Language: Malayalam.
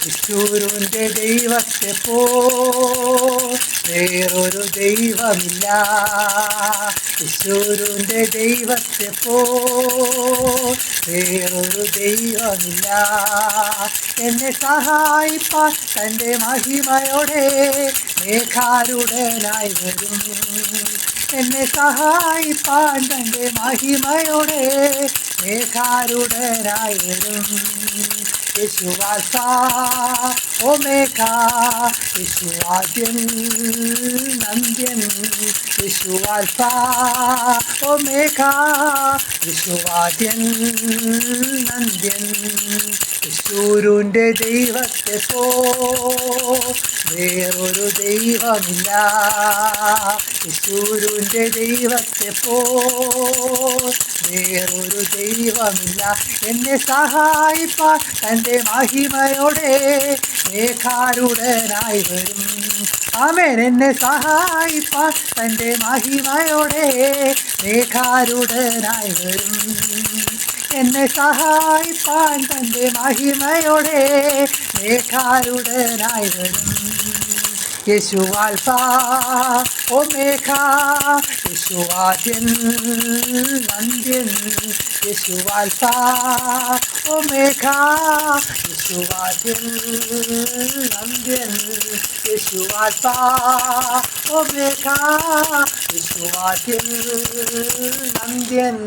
യേശുവിന്റെ ദൈവത്തെ പോ വേറൊരു ദൈവമില്ല. യേശുവിന്റെ ദൈവത്തെ പോ വേറൊരു ദൈവമില്ല. എന്നെ സഹായിപ്പാൻ തൻ്റെ മഹിമയോടെ മേഘാരൂഢനായി വരും. എന്നെ സഹായിപ്പാൻ തൻ്റെ മഹിമയോടെ മേഘാരൂഢനായി വരും. യേശു ആൽഫാ ഒമേഗ, യേശു ആദ്യൻ അന്ത്യൻ. യേശു ആൽഫാ ഒമേഗ, യേശു ആദ്യൻ അന്ത്യൻ. യേശുവിന്റെ ദൈവത്തെ പോ വേറൊരു ദൈവമില്ല. യേശുവിന്റെ ദൈവത്തെ പോ വേറൊരു ദൈവമില്ല. എന്നെ സഹായിപ്പാൻ തൻ്റെ മഹിമയോടെ മേഘാരൂഢനായി വരും. ആമേൻ. എന്നെ സഹായിപ്പാൻ തൻ്റെ മഹിമയോടെ മേഘാരൂഢനായി വരും. എന്നെ സഹായിപ്പാൻ തൻ്റെ മഹിമയോടെ മേഘാരൂഢനായി വരും. യേശു ആൽഫാ ഒമേഗ, യേശു ആദ്യൻ അന്ത്യൻ. യേശു ആൽഫാ ഒമേഗ, യേശു ആദ്യൻ അന്ത്യൻ. യേശു ആൽഫാ ഒമേഗ, യേശു ആദ്യൻ അന്ത്യൻ.